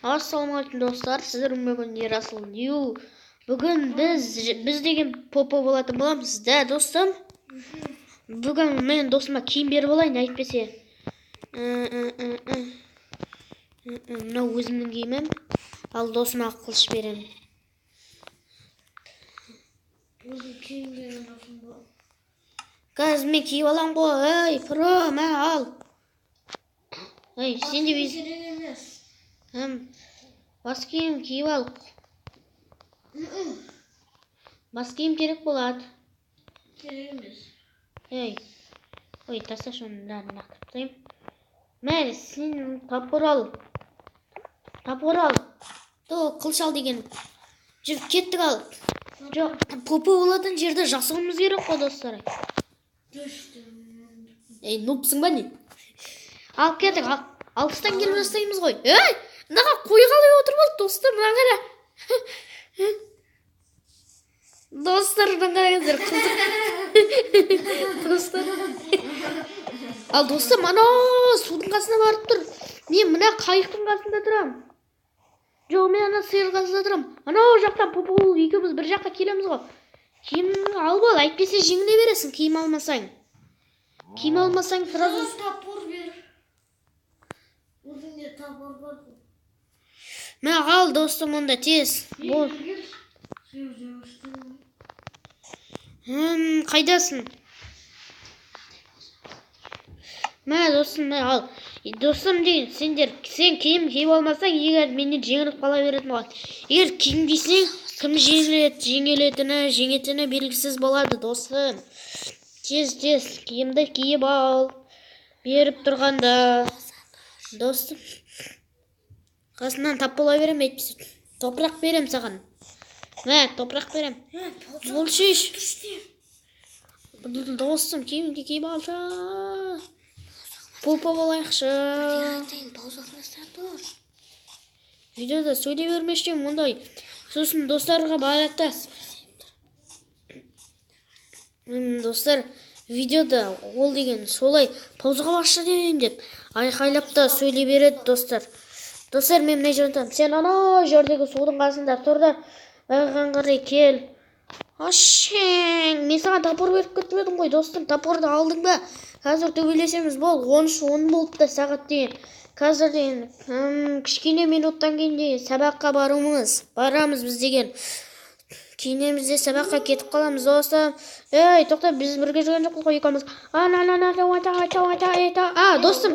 Ассалаумағалейкум достар, сіздермен бүгін Ерасыл Ю. Бүгін біз деген попо болатын боламыз, да достым? Бүгін мен досыма киім беріп алайын, әйтпесе. Мынау өзімнің киімім, ал досыма қылыш беремін. Қазір мен киіп алам ғой, ей, про, мә ал. Ей, сен де бас киім киіп ал. Бас киім керек болады. Керек емес. Ой, тасташы оны бәрін лақтырып тастайын. Мә, сен тапқыр ал. Қылыш ал деген. Жүріп кеттік ал. Жоқ, попо болатын жерді жасауымыз керек қой, достар. Ей, нупсың ба не? Алып кеттік, алпыстан келіп жасаймыз ғой. Ей, мынаға қой қалай отырып алды, достар, мына қара. Достар, мына қараңыздар, қызық. Достар. Ал достар, мана судың қасына барып тұр. Мен мына қайықтың қасында тұрам. Жоқ, мен ана сиыр қасында тұрам. Ана жақтан попо екеуміз бір жаққа келеміз ғой. Киіміңді алып ал, әйтпесе жеңіле бересің, киім алмасаң. Киім алмасаң, сразу тапор бер. Өзіңде тапор бар. Мә қал, достым, онда тез. Бол. Қайдасың? Мә, достым, мә ал. Достым деген, сен киім киіп алмасаң, егер менен жеңіліп қала беретін болады. Егер киім кисең, кім жеңетіні белгісіз болады, достым. Тез, киімді киіп ал. Беріп тұрғанда. Достым. Қасынан тап бола берем, әйтпесе. Топырақ берем саған. Мә, топырақ берем. Бол шеш. Достым, киімді киіп алшы. Попо болайықшы. Видеода сөйлей бермешкен мұндай. Сосын достарға бараттас. Достар, видеода ол деген солай паузаға басшы дейін деп айқайлап та сөйлей береді, достар. Достар, мен мына жерден сен ана жердегі судың қасында тұр да маған қарай кел. Ашең, мен саған тапор беріп кетіп едім ғой, достым. Тапорды алдың ба? Қазір төбелесеміз бол. 13-10 болды да сағат дейін. Қазір дейін кішкене минуттан кейін дейін сабаққа барамыз біз деген. Кейінемізде сабаққа кетіп қаламыз, достым. Ей, тоқта, біз бірге жүрген жоқпыз ғой, екеуміз. Достым.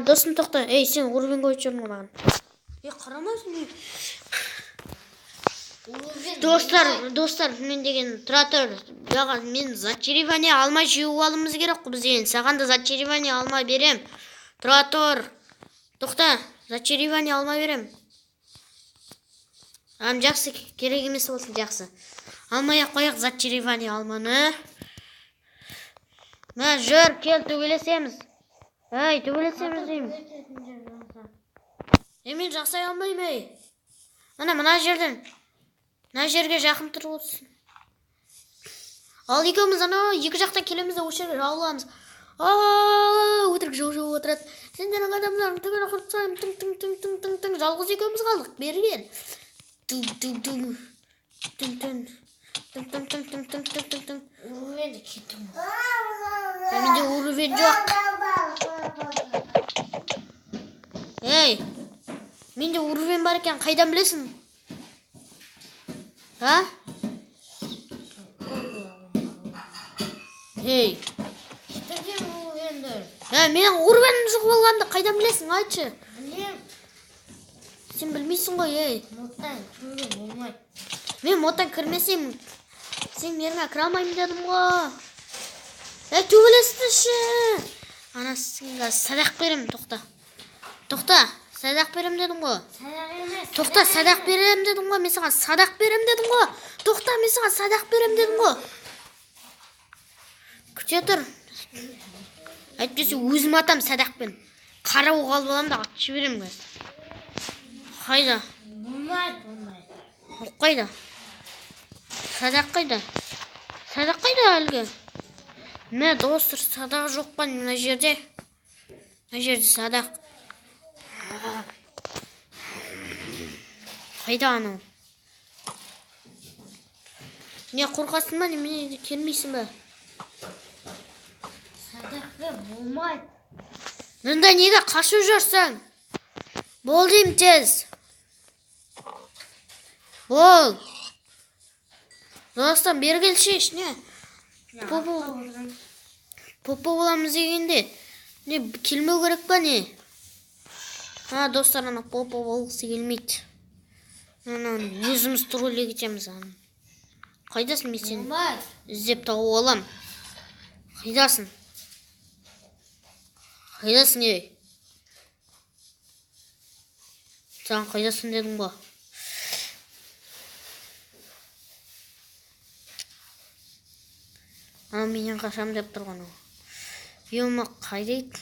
Достым, тоқта. Ей, сен урбен қойып жүрдің ғой маған. Қарамайсың. Достар, мен деген тұратыр. Мен зачаривание алмай жеуіп алымыз керек қой біз деген. Саған да зачаривание алмай берем. Тұратыр. Тоқта, зачаривание алмай берем. Жақсы, керек емес болсын, жақсы. Алмай-ақ қояқ зачаривание алманы. Мә, жүр, кел, төбелесеміз. Ей, төбелесеміз деймін. Мен жақсай алмайым, ей. Мына жерден. Мына жерге жақын тұрып отырсын. Ал екеуміз екі жақтан келеміз де осы жерге жауыламыз. Өтірік жау отырады. Сендердің адамдарың түгел құртсайым. Тың. Жалғыз екеуміз қалдық. Бері. Урвенді кеттім. Менде урвен жоқ. Ей, менде урвен бар екен, қайдан білесің? Ей, менің урвенім жоқ болғанды қайдан білесің, айтшы? Сен білмейсің ғой, ей. Моттан кіруге болмайды. Мен моттан кірмесем, сен меріңе кіре алмайым дедім ғой. Төбелестіші. Ана сізге садақ берем, тоқта. Садақ берем дедім ғой. Тоқта, садақ берем дедім ғой. Мен саған садақ берем дедім ғой. Тоқта, мен саған садақ берем дедім ғой. Күте тұр. Әйтпесе өзім атам садақпен. Қара оғал болам да атшы берем ғой. Қайда? Болмайды. Қайда? Садақ қайда? Әлгі? Мә, достар, садақ жоқ па мына жерде? Мына жерде садақ. Қайда анау? Не қорқасың ба, немене келмейсің ба? Садақты болмайды. Мұнда неге қашып жүрсің? Бол деймін тез. Бол. Достым, бері келші ішіне. Попо боламыз дегенде. Не, келмеу керек па не? Достар, ана попо болғысы келмейді. Өзіміз тролле кетеміз. Қайдасың, мен сені Болмайды. іздеп тауып алам. Қайдасың? Қайдасың, ей? Саған қайдасың дедім ғой. Менен қашам деп тұрған ол. Ема қайдайды?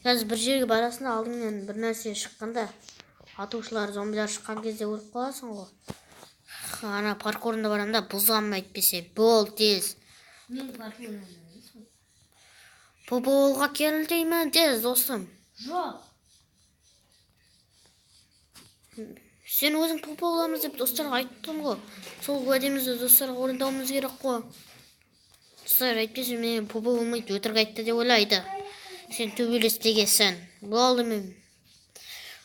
Қазір бір жерге барасың, алдыңнан бір нәрсе шыққанда, атушылар, зомбилар шыққан кезде өліп қаласың ғой. Ана паркурында барамда бұзғанма әйтпесе. Бол тез. Мен паркурында емеспін. Попоға кел деймін тез, достым. Жоқ. Сен өзің попо боламыз деп достарға айттым ғой. Сол уәдемізді достарға орындауымыз керек қой. Достар, әйтпесе мен попо болмайды, өтірік айтты деп ойлайды. Сен төбелестегесің. Болды мен.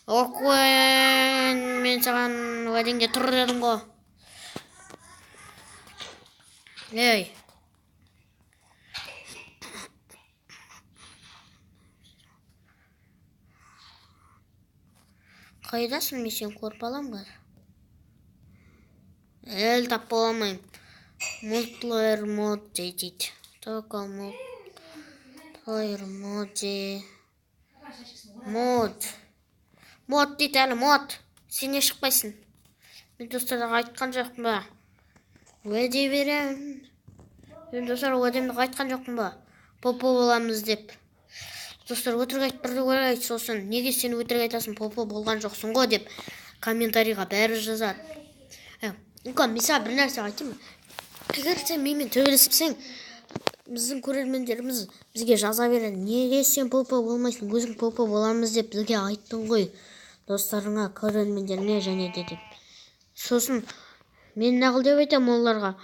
Оқуын, мен саған уәдеңде тұр дедім ғой. Ей. Қайдасың, мен сен көріп алам қазір. Тап бола алмайым. Multiplayer мод дейді. Только multiplayer мод де. Мод дейді әлі, мод. Сен не шықпайсың? Мен достарға айтқан жоқпын ба? Уәде берем. Мен достарға уәдемді айтқан жоқпын ба? Попо боламыз деп. Достар, өтірік айтып бірді ойлайды, сосын неге сен өтірік айтасың, попо болған жоқсың ғой деп комментарийға бәрі жазады. Мен саған бір нәрсе айтайын ба? Егер сен менімен төбелесіпсең, біздің көрермендеріміз бізге жаза береді. Неге сен попо болмайсың, өзің попо боламыз деп бізге айттың ғой, достарыңа, көрермендеріне және де деп. Сосын мен нағыл деп айтам оларға.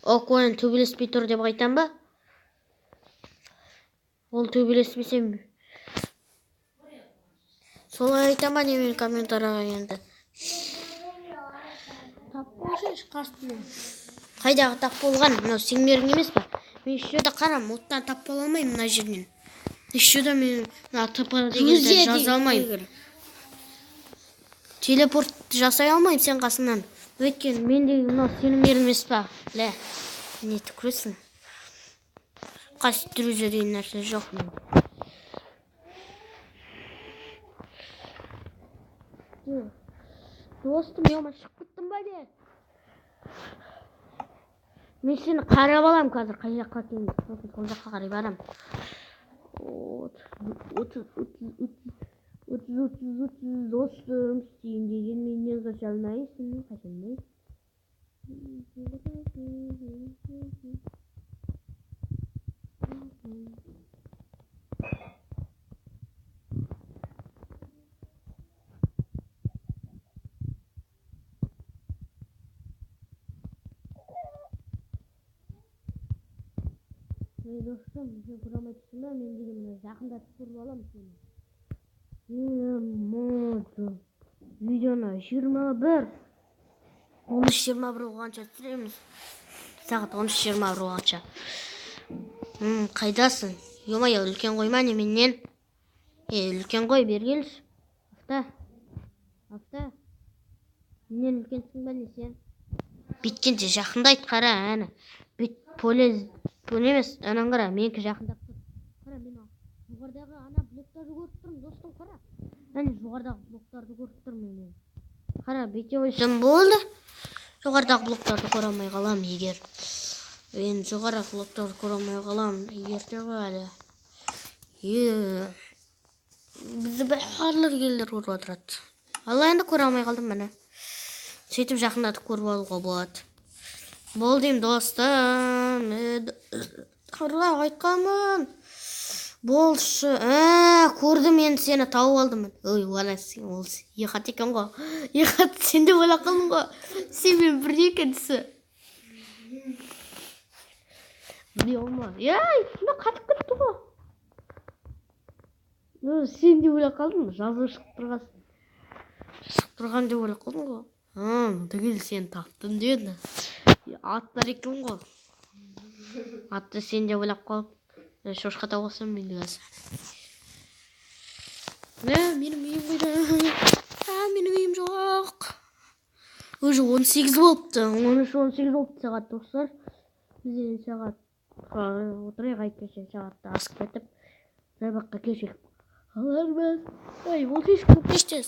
Оқуын төбелеспей тұр деп айтам ба? Ол төбелеспесем солай айтам ба, немен комментарияға енді. Тап болсайшы қастымен. Қайдағы тап болған? Мынау сеңдерің емес па? Мен еще да қарам, оттан тап бола алмаймын мына жерінен. Еще да мен ТП дегенде жаза алмаймын. Телепорт жасай алмаймын сен қасыңнан. Өйткені мен де мынау сенің ерің емес па? Лә, не түкіресің? Қасып түрізе деген нәрсе жоқ мен. Достым, ема шығып кеттім ба де? Мен сені қарап алам қазір, қай жаққа кетейін. Сол жаққа қарай барам. 30 достым, сен деген менен қаша алмайсың, қаша алмайсың. Достым, сен көремей тұрсың ба? Мен деген мына жақындатып көріп алам сені. Видеоны 21 13-21 болғанша түсіреміз. Сағат 13-21 болғанша. Қайдасың? Ема-я, үлкен қойма неменнен? Үлкен қой, бер келші. Афта. Менен үлкенсің ба не сен? Биткенше жақындайды, қара, әні. Бит полез емес, анан қара, менікі жақындап тұр. Қара, мен жоғардағы ана блоктарды көріп тұрмын, достым, қара. Әне жоғардағы блоктарды көріп тұрмын мен. Қара, бете ойсам болды. Жоғардағы блоктарды көре алмай қалам егер. Мен жоғарғы блоктарды көре алмай қалам егерде әлі. Бізді барлық елдер көріп отырады. Алла енді көре алмай қалдым міне. Сөйтіп жақындатып көріп алуға болады. Бол деймін достым. Қырға айтқанмын. болшы. Көрдім, енді сені тауып алдым. Ой, вала сен, ол Ихат екен ғой. Ихат, сен де ойлап қалдың ғой. Сенмен бірдей екенсі. Не olmaz. Шында қатып кетті ғой. Сен де ойлап қалдың ғой, жазғы шығып тұрғансың. Шығып тұрған деп ойлап қалдың ғой. Түгел сен таптым деді. Аттар екен ғой. Атты сен де ойлап қалып. Шошқа тауғысам мен де қазір. Менің үйім қайда? Менің үйім жоқ. Уже 18 болыпты. 13-18 болыпты сағат достар. Бізден сағат отырайық айтпесе сағатта асып кетіп. Жайбаққа кешек. Алармыз. Ол кеш көп кештес.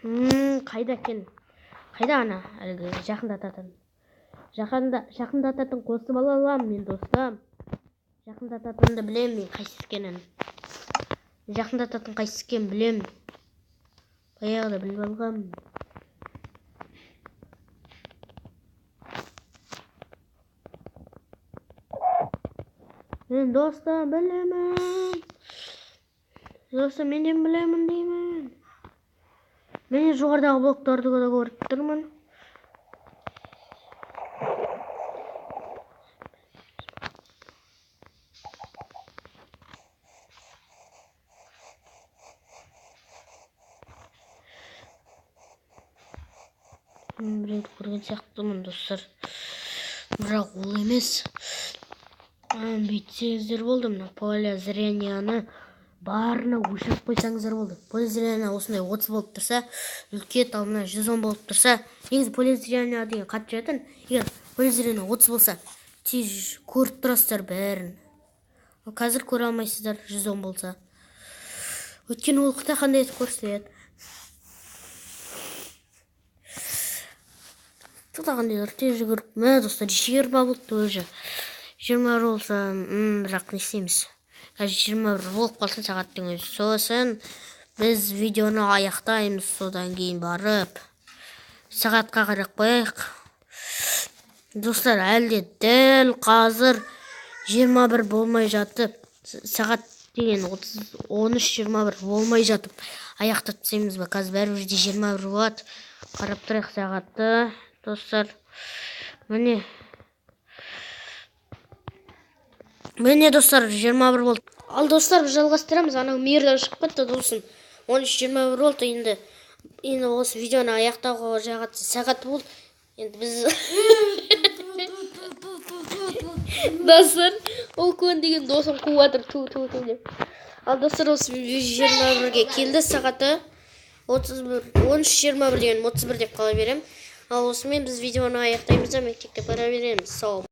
Қайда екен? Қайда ана? Әлгі жақындататын. Жақындататын қосып алалам мен достам. Жақындататынды білем мен қайсыз екенін. Жақындататын қайсыз екенін білем. Баяғыда біліп алғам. Мен достам білемін. Достам менен білемін деймін. Мен жоғардағы блоктарды да көріп тұрмын. Біреуді көрген сияқтымын достар. Бірақ ол емес. Бүйтсеңіздер болды, мына поле зренияны барына өшіріп қойсаңыздар болды. Поле зрения осындай 30 болып тұрса, үлкет ал мына 110 болып тұрса, негізі поле зрения деген қатты жүретін. Егер поле зрения 30 болса, тез көріп тұрасыздар бәрін. Қазір көре алмайсыздар 110 болса. Өткен олықта қандай етіп көрсетеді. Тұтағандайлар тез жүгіріп, достар 20 болыпты өзі. 20 болса, бірақ не істейміз. Қазір 21 болып қалсын сағаттың өзі. Сосын біз видеоны аяқтаймыз, содан кейін барып сағатқа қарап қояйық. Достар, әлде дәл қазір 21 болмай жатып, сағат деген 13-21 болмай жатып аяқтап тастаймыз ба? Қазір бәрі жерде 21 болады. Қарап тұрайық сағатты. Достар, міне достар 21 болды. Ал достар, біз жалғастырамыз. Анау мейірден шығып кетті досын. 13-21 болды. Енді осы видеоны аяқтауға сағат болды. Енді біз достар, ол көн деген досым қуатыр ту деп. Ал достар, осы 21-ге келді сағаты. 13-21 деген 31 деп қала берем. Ал осымен біз видеоны аяқтаймыз да мектепке бара береміз. Сау